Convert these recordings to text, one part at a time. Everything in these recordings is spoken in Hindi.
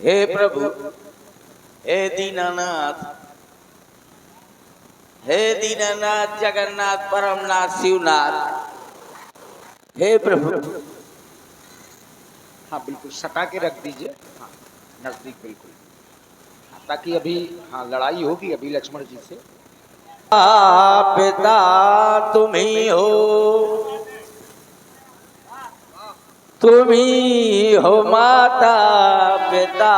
हे प्रभु, हे दीनानाथ, हे दीनानाथ, जगन्नाथ, परमनाथ, शिवनाथ, हे प्रभु। हाँ बिल्कुल सटा के रख दीजिए, हाँ नजदीक बिल्कुल, ताकि अभी हाँ लड़ाई होगी अभी लक्ष्मण जी से। पिता तुम ही हो, तुम ही हो माता पिता,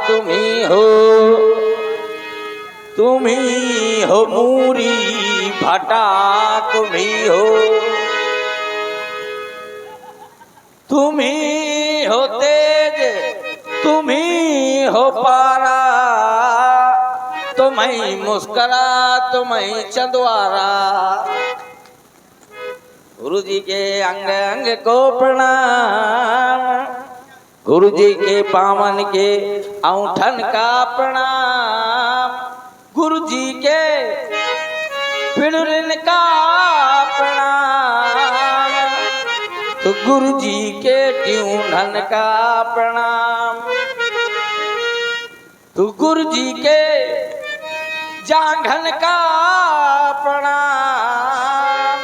तुम ही हो, तुम ही हो मूरी भटा, तुम ही हो, तुम ही हो तेज, तुम ही हो पारा, तुम ही मुस्करा, तुम ही चंदवारा। गुरु जी के अंग अंग को प्रणाम, गुरु जी के पावन के औंठन का प्रणाम, गुरु जी के पिड़ुरन का प्रणाम, तो गुरु जी के ट्यूनन का प्रणाम, तो गुरु जी के जांघन का प्रणाम,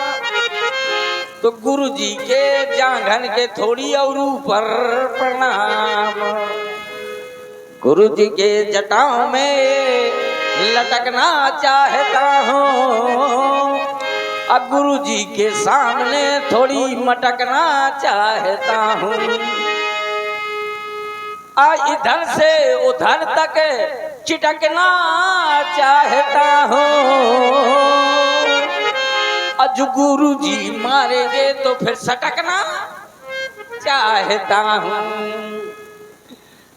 तो गुरु जी के जांघन के थोड़ी और ऊपर प्रणाम, गुरु जी के जटाओं में लटकना चाहता हूँ, अब गुरु जी के सामने थोड़ी मटकना चाहता हूँ, इधर से उधर तक चिटकना चाहता हूँ, आज गुरु जी मारेंगे तो फिर सटकना चाहता हूँ।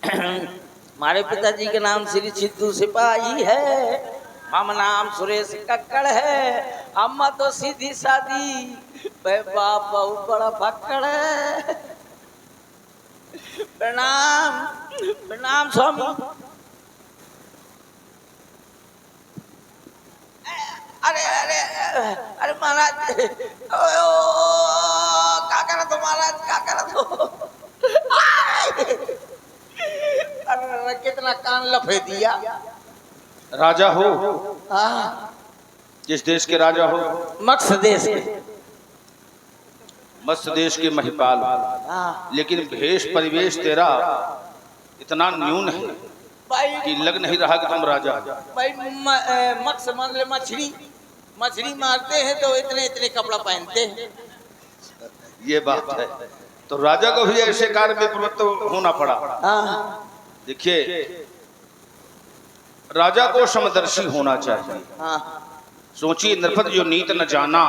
हमारे पिताजी के नाम श्री सिद्धू सिपाही है, मामा नाम सुरेश कक्कड़ है, अम्मा तो सीधी सादी, बाप बहुत बड़ा फक्कड़ है। प्रणाम प्रणाम स्वामी। अरे अरे अरे महाराज, क्या करा तो महाराज, क्या करा तो, अरे कितना कान लफे दिया। राजा हो, जिस जिस देश के राजा हो, मत्स्य देश के, मत्स्य देश के महिपाल, लेकिन भेष परिवेश तेरा इतना न्यून है भाई कि लग नहीं रहा कि तुम राजा हो। भाई मत्स्य मान ले मछली, मछली मारते हैं तो इतने इतने कपड़ा पहनते हैं। ये बात है, तो राजा को भी ऐसे कार्य में प्रवृत्त होना पड़ा। देखिए, राजा को समदर्शी होना चाहिए। सोचिए, नृपत जो नीत न जाना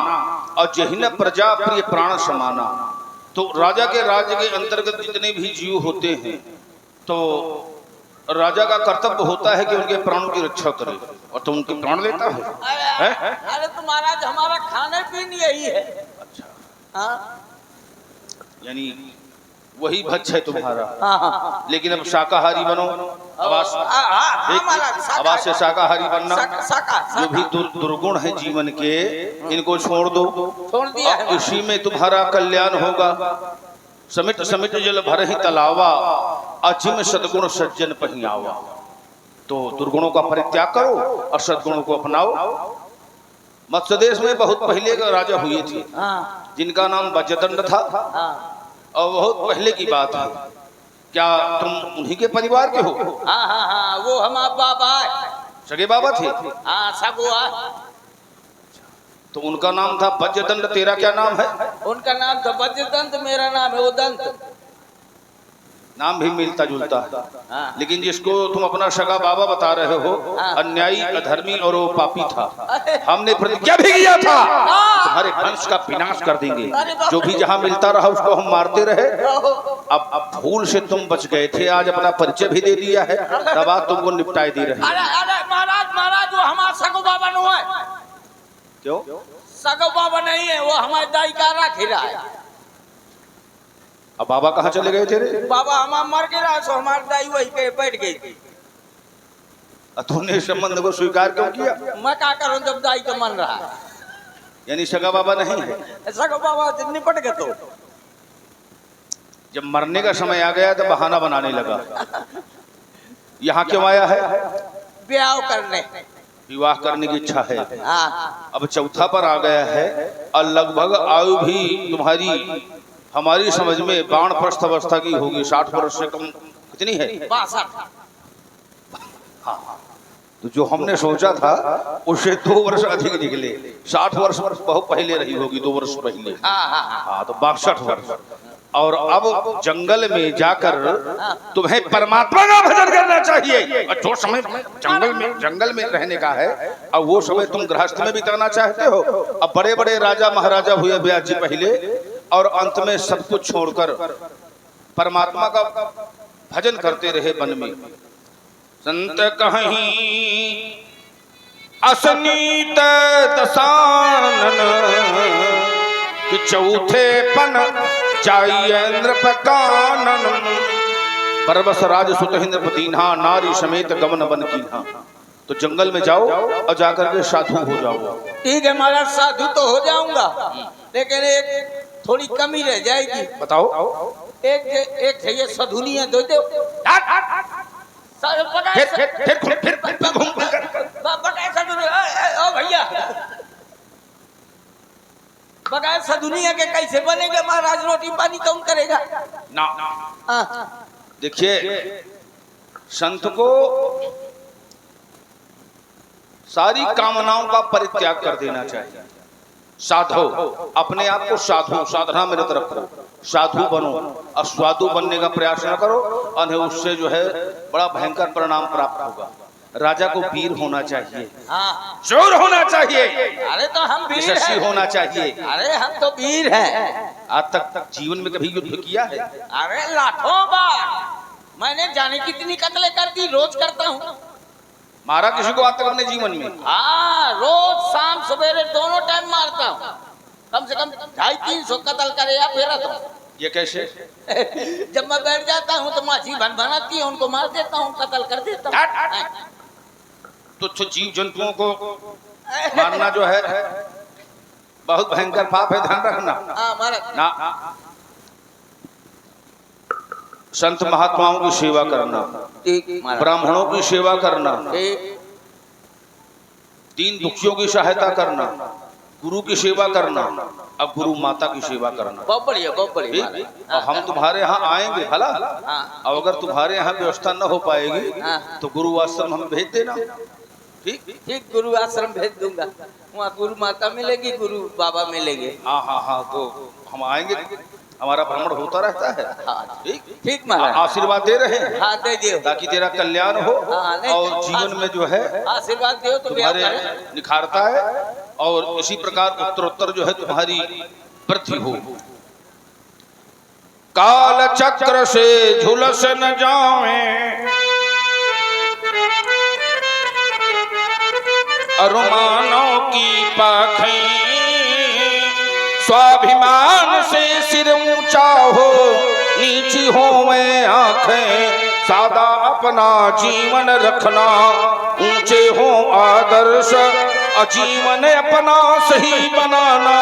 और जहिन प्रजा प्रिय प्राण समाना। तो राजा के राज्य के अंतर्गत जितने भी जीव होते हैं, तो राजा का कर्तव्य होता है कि उनके प्राणों की रक्षा करे, और तो उनके प्राण लेता है। अरे तो महाराज हमारा खाने पीने यही है। अच्छा, यानी वही भक्ष है तुम्हारा। लेकिन अब शाकाहारी बनो, आवाज से शाकाहारी बनना। जो भी दुर्गुण है जीवन के, इनको छोड़ दो, छोड़ दिया है। इसी में तुम्हारा कल्याण होगा। समिट समिट जल भर ही तलावा, अजिम सद्गुण सज्जन पहियावा। तो दुर्गुणों का परित्याग करो और सद्गुणों को अपनाओ। मत्स्य देश में बहुत पहले का राजा हुए थे, जिनका नाम वज्रदंड था, और बहुत पहले की बात है। क्या तुम उन्हीं के परिवार के हो? वो हमारे बाबा सगे बाबा थे। सगुआ। तो उनका नाम था वज्रदंड, तेरा क्या नाम है? उनका नाम था वज्रदंत, मेरा नाम है उदंत। नाम भी मिलता जुलता है, लेकिन जिसको तुम अपना सगा बाबा बता रहे हो, अन्यायी, अधर्मी और वो पापी था। हमने प्रतिज्ञा भी किया था तुम्हारे वंश का विनाश कर देंगे। जो भी जहां मिलता रहा उसको हम मारते रहे। अब भूल से तुम बच गए थे, आज अपना परिचय भी दे दिया है, तब आज तुमको निपटाए दे रहे। महाराज वो हमारा सगो बाबा नहीं है। क्यों? सगो बाबा नहीं है, वो हमारे दाई का रख रहा है। अब बाबा कहाँ चले गए तेरे? बाबा हमारा मर गया, सो हमारी दाई वही पे बैठ गई थी। तूने संबंध को स्वीकार क्यों किया? मैं क्या करूं जब दाई का मन रहा। यानी सगा बाबा नहीं है। सगा बाबा निपट गए। तो जब मरने का समय आ गया तो बहाना बनाने लगा। यहाँ क्यों आया है? ब्याह करने। विवाह करने की इच्छा है। हाँ अब चौथा पर आ गया है और लगभग आयु भी तुम्हारी हमारी समझ में बाणप्रस्थ अवस्था की होगी। 60 वर्ष से कम कितनी है? 62। हाँ, तो जो हमने सोचा था उससे 2 वर्ष अधिक निकले। 60 वर्ष बहुत पहले रही होगी, 2 वर्ष पहले। हाँ, तो 62 वर्ष। और अब जंगल में जाकर तुम्हें परमात्मा का भजन करना चाहिए। और जो समय जंगल में रहने का है, अब वो समय तुम गृहस्थ में बिताना चाहते हो। अब बड़े बड़े राजा महाराजा हुए व्यास जी पहले, और अंत में सब कुछ छोड़कर परमात्मा का भजन करते रहे वन में। संत कहीं असनीत दसानन कि चौथे पन चाहिए नृप कानन। परबस राज सुत नृपदीन्हा नारी समेत गमन बन कीन्हा। तो जंगल में जाओ और जाकर के साधु हो जाओ। ठीक है महाराज, साधु तो हो जाऊंगा, लेकिन एक थोड़ी कमी रह जाएगी। बताओ। एक है ये सधुनिया दो दो। फिर भैया बगैर सधुनिया के कैसे बनेगा महाराज? रोटी पानी कौन करेगा ना? देखिए, संत को सारी कामनाओं का परित्याग कर देना चाहिए। साधो, अपने आप को साधु साधना में रत रखो, साधु बनो। और साधु बनने का प्रयास न करो, और उससे जो है बड़ा भयंकर परिणाम प्राप्त होगा। राजा को वीर होना चाहिए, चोर होना चाहिए। अरे तो हम वीर यशस्वी होना चाहिए। अरे हम तो वीर हैं। आज तक जीवन में कभी युद्ध किया है? अरे लाखों बार। मैंने जाने कितनी कत्ले कर दी, रोज करता हूँ। मारा किसी को आज तक अपने जीवन में? हाँ, रोज शाम सवेरे दोनों टाइम मारता हूँ। कम से कम 250-300 कत्ल करे या फेरा तो। ये कैसे? जब मैं बैठ जाता हूँ तो माछी बन बनाती है, उनको मार देता हूँ, कत्ल कर देता हूँ। तो जीव जंतुओं को मारना जो है बहुत भयंकर पाप है, ध्यान रखना। ना, संत महात्माओं की सेवा करना, ब्राह्मणों की सेवा करना, दीन दुखियों की सहायता करना, गुरु की सेवा करना, अब गुरु माता की सेवा करना। बहुत बढ़िया, बहुत बढ़िया। और हम तुम्हारे यहाँ आएंगे भला, और अगर तुम्हारे यहाँ व्यवस्था न हो पाएगी तो गुरु आश्रम हम भेज देना। ठीक ठीक, गुरु आश्रम भेज दूंगा। वहाँ गुरु माता मिलेगी, गुरु बाबा मिलेंगे। हाँ हाँ हाँ, तो हम आएंगे, हमारा भ्रमण होता रहता है। ठीक ठीक महाराज, आशीर्वाद दे रहे हैं। हाँ दे दियो, ताकि तेरा कल्याण हो और जीवन में जो है आशीर्वाद दियो तो तुम्हारे निखारता है, और इसी प्रकार उत्तरोत्तर जो है तुम्हारी वृद्धि हो। काल चक्र से झुलस न जावे, अरुमानों की पाखें, स्वाभिमान से सिर ऊंचा हो, नीची हो मैं आंखें, सादा अपना जीवन रखना, ऊंचे हो आदर्श, अजीवन अपना सही बनाना,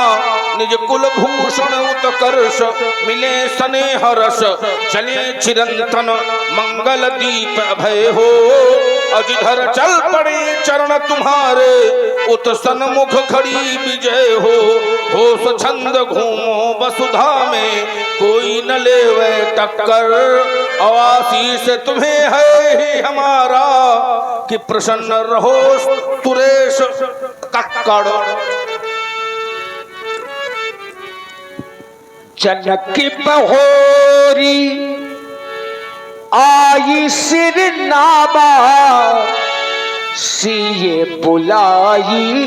निज कुल भूषण उत्कर्ष, मिले स्नेह रस, चले चिरंतन, मंगल दीप अभय हो, अजिधर चल पड़े चरण तुम्हारे, उत सन्मुख खड़ी विजय हो छंद घूमो वसुधा में, कोई न लेवे टक्कर, आशीष तुम्हें है ही हमारा, कि प्रसन्न रहो सुरेश कक्कड़। जनक बहोरी आई सिर नाबा, सिए बुलाई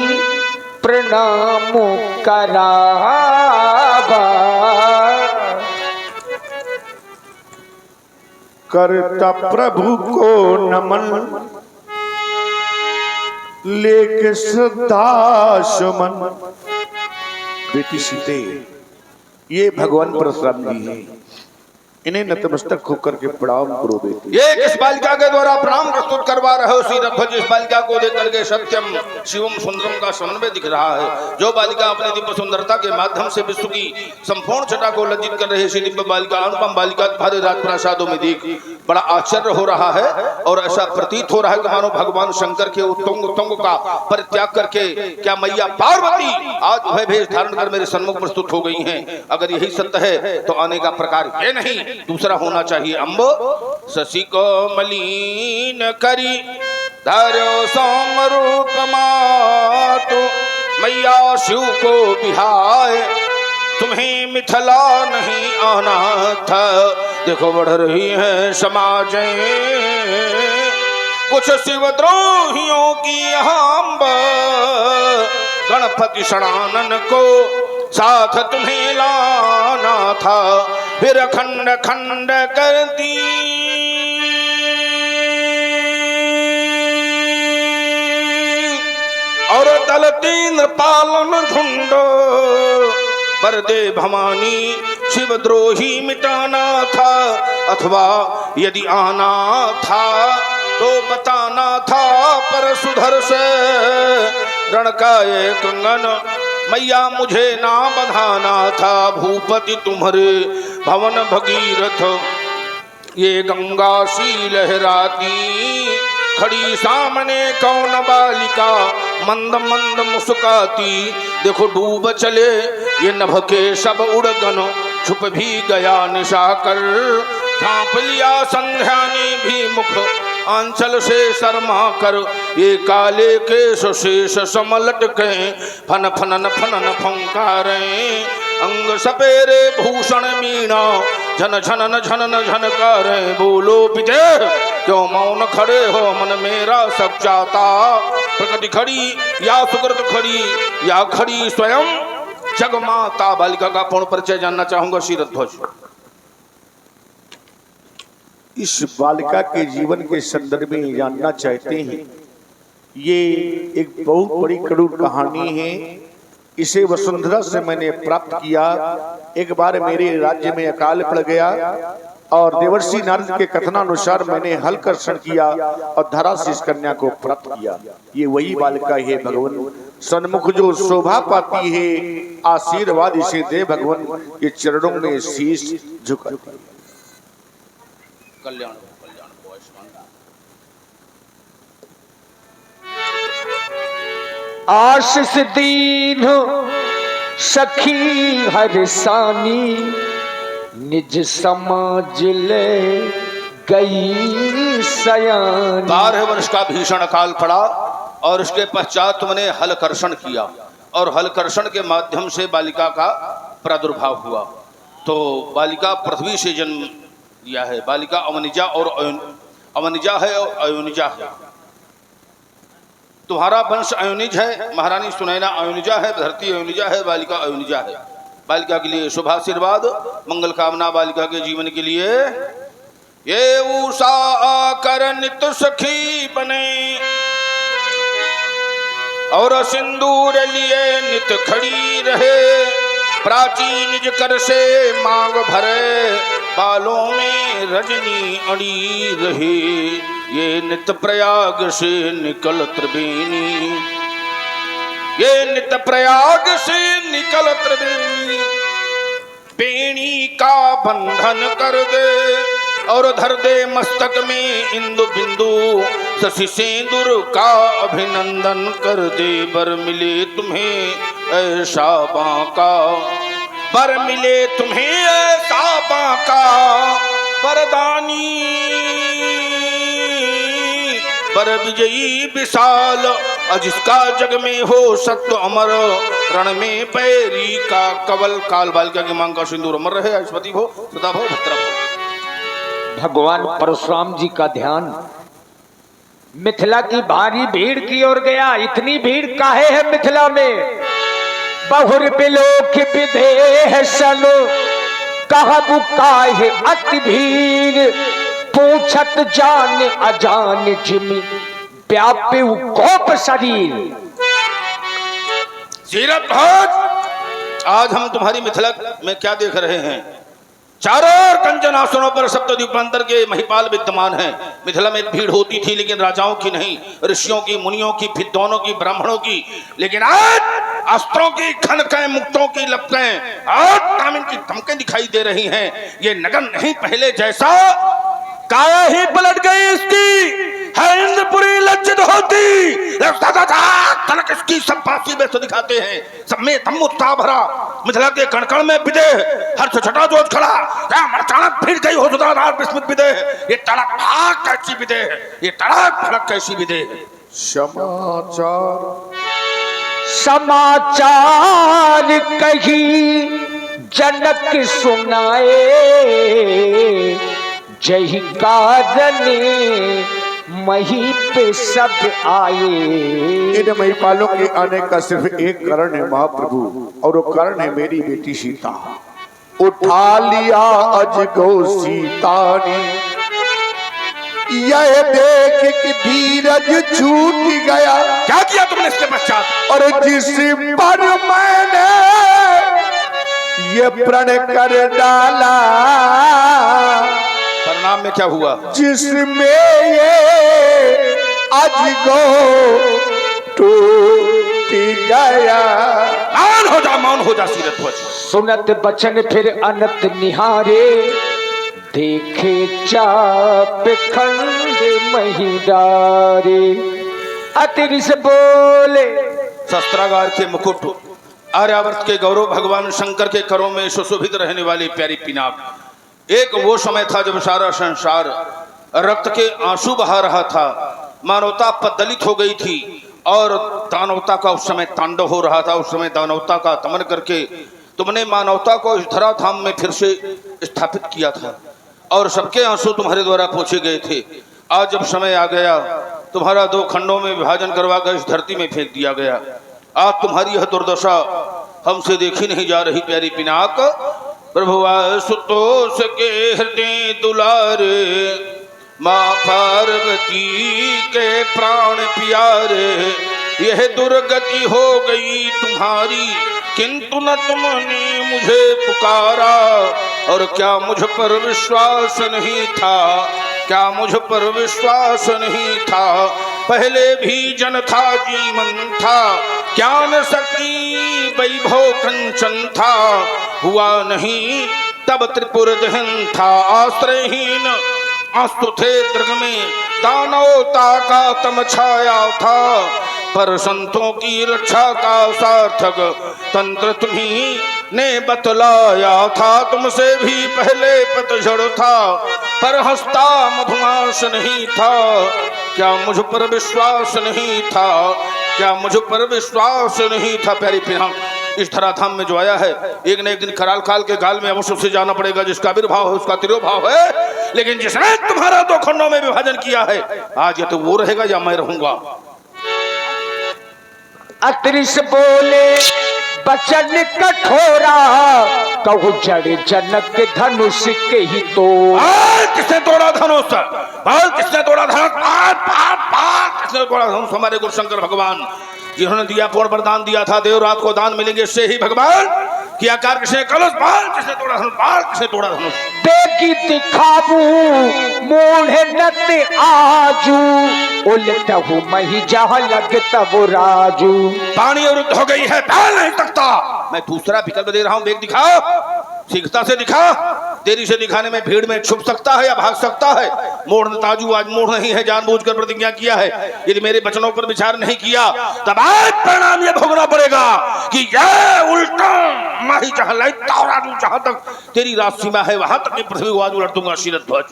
प्रणाम करावा, करता प्रभु को नमन, लेके श्रद्धा सुमन। बेटी सीते, ये भगवान परशुराम जी हैं, इन्हें नतमस्तक होकर के प्रणाम करो बेटी। ये किस बालिका के द्वारा प्रणाम प्रस्तुत करवा रहे हो श्री रघुवर? इस बालिका को देख करके सत्यम शिवम सुंदरम का समन्वय दिख रहा है। जो बालिका अपनी दिव्य सुंदरता के माध्यम से विश्व की संपूर्ण छटा को लज्जित कर रही है, दिव्य बालिका, अनुपम बालिका तुम्हारे राजप्रासादों में देख बड़ा आश्चर्य हो रहा है और ऐसा प्रतीत हो रहा है कि मानो भगवान शंकर के उत्तुंग का परित्याग करके क्या मैया पार्वती आज वह भेष धारण कर मेरे सन्मुख प्रस्तुत हो गई हैं। अगर यही सत्य है तो आने का प्रकार ये नहीं दूसरा होना चाहिए। अम्ब शशि को मलिन करी धारो सोम रूप मातु मैया शिव को बिहाय तुम्हें मिथिला नहीं आना था। देखो बढ़ रही है समाजें कुछ शिवद्रोहियों की हम गणपति शणानन को साथ तुम्हें लाना था फिर खंड खंड करती और दल तीन पालन झुंड बरदे भवानी शिवद्रोही मिटाना था अथवा यदि आना था तो बताना था पर सुधर से रण का ये कंगन मैया मुझे ना बंधाना था। भूपति तुम्हारे भवन भगीरथ ये गंगा सी लहराती खड़ी सामने कौन बालिका मंद मंद मुस्काती। देखो डूब चले ये नभ के सब उड़गन छुप भी गया निशा कर झांप लिया संध्या ने भी मुख आंचल से शर्मा कर ये काले के शेष समलट के फन फनन फनन फंकारे अंग सपेरे भूषण मीना झन झनन झनन झनकारे। बोलो विजय क्यों मौन खड़े हो मन मेरा सब चाहता प्रकृति खड़ी या सुकृत खड़ी या खड़ी स्वयं जगमाता। बालिका का पूर्ण परिचय जानना चाहूंगा शीरध्वज। इस बालिका के जीवन के संदर्भ में जानना चाहते हैं। ये एक बहुत बड़ी करूण कहानी है। इसे वसुंधरा से मैंने प्राप्त किया। एक बार मेरे राज्य में अकाल पड़ गया और देवर्षि नारद के कथनानुसार मैंने हल कर्षण किया और धरा से इस कन्या को प्राप्त किया। ये वही बालिका है भगवान सन्मुख जो शोभा पाती है। आशीर्वाद इसे दे भगवान के चरणों में शीश झुकाती है। कल्याण कल्याण को आशीष दीन सखी हरसानी निज समाज ले गई सयानी। 12 वर्ष का भीषण अकाल पड़ा और उसके पश्चात तुमने हलकर्षण किया और हलकर्षण के माध्यम से बालिका का प्रादुर्भाव हुआ। तो बालिका पृथ्वी से जन्म लिया है। बालिका अवनिजा और अवनिजा है और अयोनिजा है। तुम्हारा वंश अयोनिज है। महारानी सुनैना अयोनिजा है, धरती अयोनिजा है, बालिका अयोनिजा है। बालिका के लिए शुभाशीर्वाद मंगल कामना बालिका के जीवन के लिए। ये उषा आकर नित सखी बने और सिंदूर लिए नित खड़ी रहे। प्राचीन निज कर से मांग भरे बालों में रजनी अड़ी रहे। ये नित प्रयाग से निकल त्रिवेणी ये नित प्रयाग से निकल त्रिवेणी बेणी का बंधन कर दे और धर दे मस्तक में इंदु बिंदु शशि सेंदुर का अभिनंदन कर दे। बर मिले तुम्हें ऐसा बांका बर मिले तुम्हें ऐसा बांका वरदानी बर विजयी विशाल जिसका जग में हो सत्य अमर रण में पैरी का कवल। काल बालिका की मांग का सिंदूर अमर रहे। आयुष्मती भो सदा भो भद्र भो। भगवान परशुराम जी का ध्यान मिथिला की भारी भीड़ की ओर गया। इतनी भीड़ काहे है मिथिला में? बहुर बिलोक विदेह सन कहबु काहे अति भीड़ पूछत जान अजान जिमि व्यापे कोप शरीर। आज हम तुम्हारी मिथिला में क्या देख रहे हैं? चारों ओर कंचन आसनों पर सप्तद्वीपांतर के महिपाल विद्यमान हैं। मिथिला में भीड़ होती थी लेकिन राजाओं की नहीं, ऋषियों की, मुनियों की, विद्वानों की, ब्राह्मणों की। लेकिन आज अस्त्रों की खनकें, मुक्तों की लपटें और कामिन की धमकें दिखाई दे रही हैं। ये नगर नहीं पहले जैसा काया ही पलट गई इसकी, है इंद्रपुरी लज्जित होती। तलक इसकी सब फांसी में तो दिखाते हैं, सब में तम उत्साह भरा, मिथिला के कण में विदेह, हर्ष छटा जोश खड़ा, क्या मरचाणक फिर गई हो सुधार विस्मित विदेह। ये तड़क भाग कैसी विदेह, ये तड़क भड़क कैसी विदेह। समाचार कही जनक सुनाए, जही कारण मही पे सब आए। इन महिपालों के आने का सिर्फ एक कारण है महाप्रभु, और वो कारण है मेरी बेटी सीता। उठा लिया अजगो सीता ने, यह देख कि धीरज छूट गया। क्या किया तुमने इसके पश्चात? और जिस पर मैंने ये प्रण कर डाला, परिणाम में क्या हुआ? जिसमें ये अजगो टूट गया। मौन हो जा सीरत ध्वज। सुनत बचन फिर अनत निहारे, देखे चाप खंड महिदारे। अतिरिस बोले शस्त्रागार के मुकुट, आर्यावर्त के गौरव, भगवान शंकर के करों में सुशोभित रहने वाली प्यारी पिनाक। एक वो समय था जब सारा संसार रक्त के आंसू बहा रहा था, मानवता पददलित हो गई थी और दानवता का उस समय तांडव हो रहा था। उस समय दानवता का दमन करके तुमने मानवता को इस धराधाम में फिर से स्थापित किया था और सबके आंसू तुम्हारे द्वारा पोंछे गए थे। आज जब समय आ गया, तुम्हारा दो खंडों में विभाजन करवा कर इस धरती में फेंक दिया गया। आज तुम्हारी यह दुर्दशा हमसे देखी नहीं जा रही प्यारी पिनाक। प्रभु आशुतोष के हृदय दुलारे, माँ पार्वती के प्राण प्यारे। यह दुर्गति हो गई तुम्हारी, किंतु न तुमने मुझे पुकारा। और क्या मुझ पर विश्वास नहीं था, क्या मुझ पर विश्वास नहीं था। पहले भी जन था जीवन था, ज्ञान शक्ति वैभव कंचन था। हुआ नहीं तब त्रिपुर दहन था, आश्रयहीन अस्तु थे दृग में, दानवता का तम छाया था। पर संतों की रक्षा का सार्थक तंत्र तुम्ही ने बतलाया था। तुमसे भी पहले पतझड़ था, पर हंसता मधुमास नहीं था। क्या मुझ पर विश्वास नहीं था, क्या मुझ पर विश्वास नहीं था। प्यारी पिनाक, इस धराधाम में जो आया है, एक न एक दिन कराल काल के गाल में अवश्य से जाना पड़ेगा। जिसका आविर्भाव है उसका तिरोभाव है, लेकिन जिसने तुम्हारा दो खंडों में विभाजन किया है, आज या तो वो रहेगा या मैं रहूंगा। अत्रिस बोले बचन कठोरा, कहु जड़ जनक धनुष के ही तो। किसने तोड़ा धनुष? किसने तोड़ा धनुष? किसने तोड़ा धनुष? हमारे गुरु शंकर भगवान जिन्होंने दिया पूर्ण वरदान दिया था, देव रात को दान मिलेंगे से ही भगवान की आकार। किसने कलश? किसने तोड़ा धनुष? किसने तोड़ा धनुष? देखी दिखाबू मोढ़े नत आजू, उलटहु मही जहाँ लगता वो राजू। पानी अवरुद्ध हो गई है, पैर नहीं सकता। मैं दूसरा विकल्प दे रहा हूं, वेग दिखा, शीघ्रता से दिखा। देरी से दिखाने में भीड़ में छुप सकता है या भाग सकता है। मोड़ ताजू आज मोड़ नहीं है, जानबूझकर प्रतिज्ञा किया है। यदि मेरे वचनों पर विचार नहीं किया तब आज परिणाम ये भोगना पड़ेगा कि ये उल्टा माही जहां राजू, जहां तक तेरी राज सीमा है वहां तक मैं पृथ्वी को आज उलट दूंगा। शीरत ध्वज।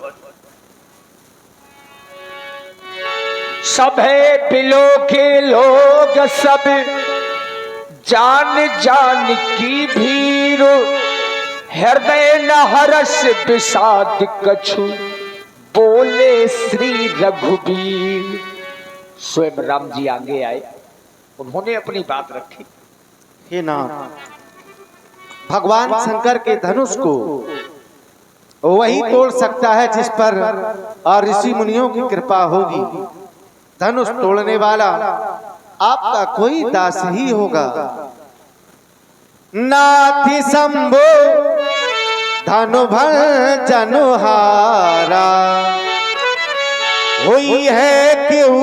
सभे बिलो के लोग सब जान जान की भीड़, हृदय न हरस विषाद कछु, बोले श्री रघुबीर। स्वयं राम जी आगे आए, उन्होंने अपनी बात रखी। हे नाथ, भगवान शंकर के धनुष को वही तोड़ सकता है जिस पर ऋषि मुनियों की कृपा होगी। धनुष तोड़ने वाला आपका कोई दास ही होगा। नाथि शंभो धनु भर जनुहारा, हुई है क्यों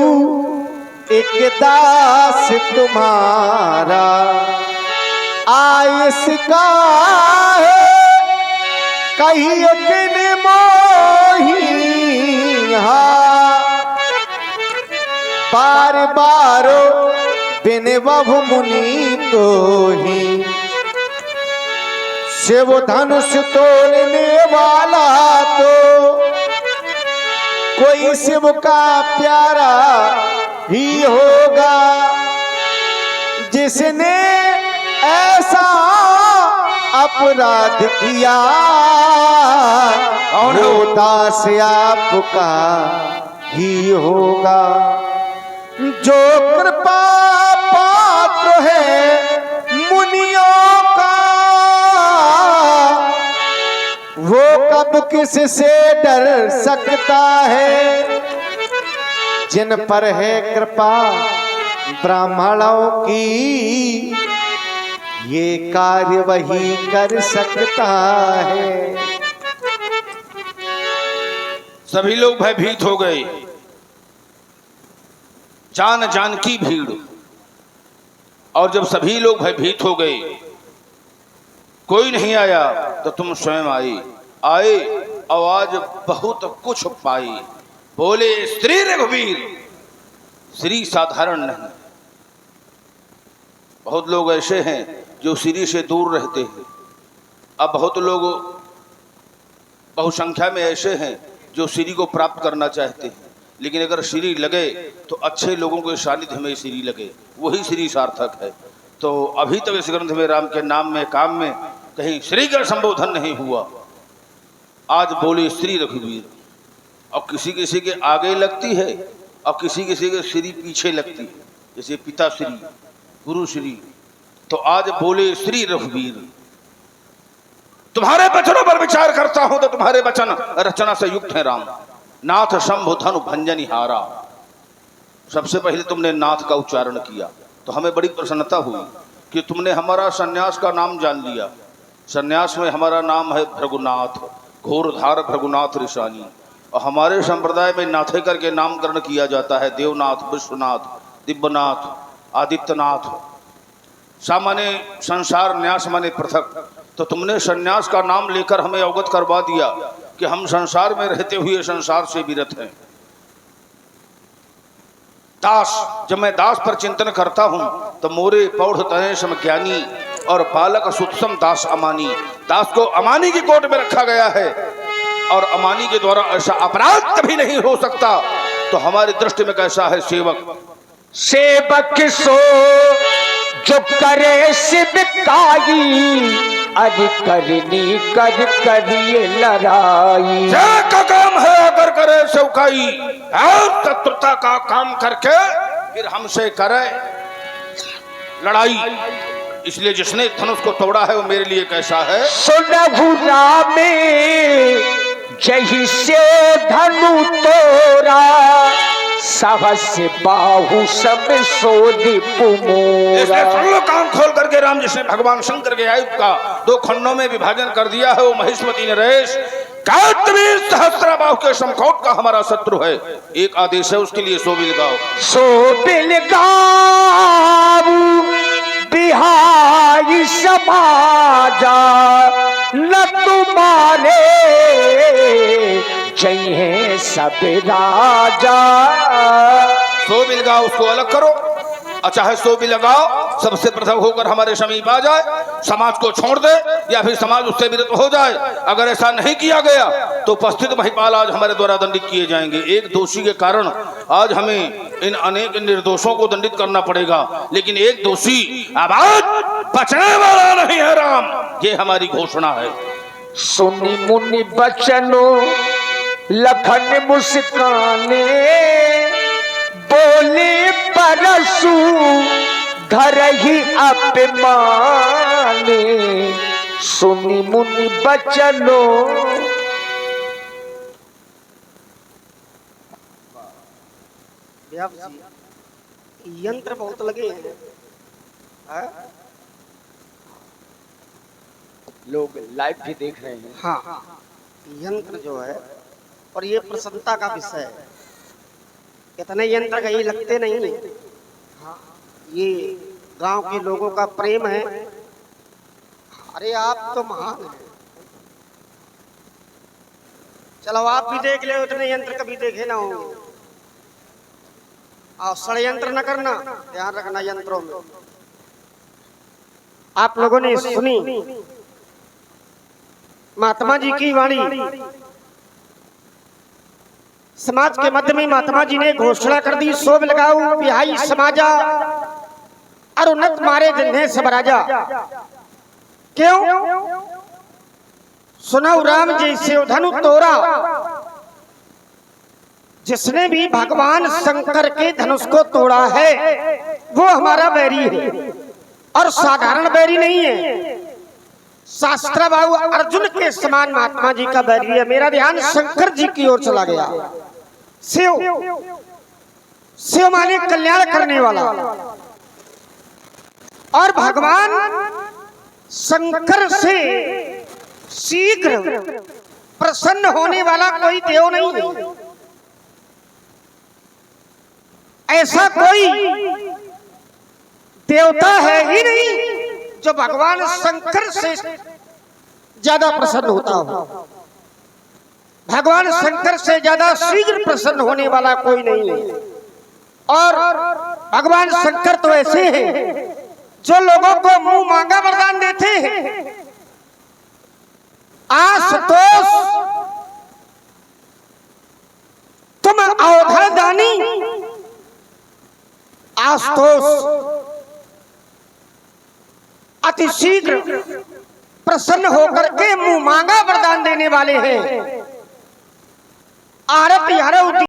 एक दास तुम्हारा। आयस का है कही किन मोही, बार बारो बिन बहु मुनि तो ही शिव धनुष तोड़ने वाला तो कोई शिव का प्यारा ही होगा, जिसने ऐसा अपराध किया वो दास आपका ही होगा। जो कृपा पात्र है मुनियों का वो कब किससे डर सकता है, जिन पर है कृपा ब्राह्मणों की ये कार्य वही कर सकता है। सभी लोग भयभीत हो गए। जान जान की भीड़। और जब सभी लोग भयभीत हो गए, कोई नहीं आया तो तुम स्वयं आए आवाज बहुत कुछ पाई। बोले श्री रघुवीर, श्री साधारण नहीं। बहुत लोग ऐसे हैं जो श्री से दूर रहते हैं। अब बहुत लोग बहुसंख्या में ऐसे हैं जो श्री को प्राप्त करना चाहते हैं, लेकिन अगर श्री लगे तो अच्छे लोगों के सानिध्य में श्री लगे, वही श्री सार्थक है। तो अभी तक इस ग्रंथ में राम के नाम में काम में कहीं श्री का संबोधन नहीं हुआ। आज बोले श्री रघुवीर, और किसी किसी के आगे लगती है और किसी किसी के श्री पीछे लगती है, जैसे पिता श्री, गुरु श्री। तो आज बोले श्री रघुवीर। तुम्हारे वचनों पर विचार करता हूं तो तुम्हारे वचन रचना से युक्त है राम। नाथ शंभु धनु भंजनी हारा। सबसे पहले तुमने नाथ का उच्चारण किया तो हमें बड़ी प्रसन्नता हुई कि तुमने हमारा सन्यास का नाम जान लिया। सन्यास में हमारा नाम है भृगुनाथ, घोरधार भृगुनाथ ऋषानी। और हमारे संप्रदाय में नाथे करके नामकरण किया जाता है। देवनाथ, विश्वनाथ, दिव्यनाथ, आदित्यनाथ। सामान्य संसार न्यास माने पृथक। तो तुमने सन्यास का नाम लेकर हमें अवगत करवा दिया कि हम संसार में रहते हुए संसार से विरत हैं। दास, जब मैं दास पर चिंतन करता हूं तो मोरे पौढ़ तने सम ज्ञानी और बालक सुत्सम दास अमानी। दास को अमानी की कोट में रखा गया है और अमानी के द्वारा ऐसा अपराध कभी नहीं हो सकता। तो हमारी दृष्टि में कैसा है सेवक? सेवक सो जो करे शिवकाई, अरे करनी कर करिए लड़ाई। का काम है अगर करे सेवकाई, शत्रुता का काम करके फिर हमसे करे लड़ाई। इसलिए जिसने धनुष को तोड़ा है वो मेरे लिए कैसा है? सुनहु में जही से धनु तोरा, सहस बाहु सब सोधि पुमोरा। सुन लो कान खोल करके, राम जिसने भगवान शंकर के आयुध का 2 खंडों में विभाजन कर दिया है वो महिष्मती नरेश सहस्त्राबाहु के समकोट का हमारा शत्रु है। एक आदेश है उसके लिए सोबिल गाओ। सोबिल गाओ बिहाई समाजा, न तुम्हारे जय सब राजा। सोबिल गाओ उसको अलग करो, चाहे सोबिल लगाओ सबसे प्रथम होकर हमारे समीप आ जाए, समाज को छोड़ दे या फिर समाज उससे विरत हो जाए। अगर ऐसा नहीं किया गया तो उपस्थित महिपाल आज हमारे द्वारा दंडित किए जाएंगे। एक दोषी के कारण आज हमें इन अनेक निर्दोषों को दंडित करना पड़ेगा, लेकिन एक दोषी अब बचने वाला नहीं है राम, ये हमारी घोषणा है। सुनी मुनि बचनों लखन मुस्काने, बोले परसु घर ही अपमाने। सुनी मुनि बचनों। यंत्र बहुत लगे हैं। लोग लाइव भी देख रहे हैं। हाँ, यंत्र जो है और ये प्रसन्नता का विषय है। कितने यंत्र कहीं लगते नहीं। हाँ, ये गांव के लोगों का प्रेम है। अरे आप तो महान हैं। चलो आप भी देख ले, उतने यंत्र कभी देखे ना होंगे। और षड्यंत्र न करना, ध्यान रखना यंत्रों में। आप लोगों ने सुनी महात्मा जी की वाणी। समाज के मध्य में महात्मा जी ने घोषणा कर दी, शोभ लगाऊ बिहाई समाजा और उन्नत मारे जिन्हें सबराजा। क्यों? सुनाऊ राम जैसे धनु तोरा। जिसने भी भगवान शंकर के धनुष को तोड़ा है वो हमारा बैरी है, और साधारण बैरी नहीं है। शास्त्र बाबू अर्जुन के समान महात्मा जी का बैरी है। मेरा ध्यान शंकर जी की ओर चला गया। शिव, शिव माने कल्याण करने वाला, और भगवान शंकर से शीघ्र प्रसन्न होने वाला कोई देव नहीं है। ऐसा कोई देवता है ही नहीं जो भगवान शंकर से ज्यादा प्रसन्न होता हो। भगवान शंकर से ज्यादा शीघ्र प्रसन्न होने वाला कोई नहीं है। और भगवान शंकर तो ऐसे हैं जो लोगों को मुंह मांगा वरदान देते हैं। आशुतोष तुम अवधर दानी, आशुतोष अति शीघ्र प्रसन्न होकर के मुंह मांगा वरदान देने वाले हैं। आरत यारो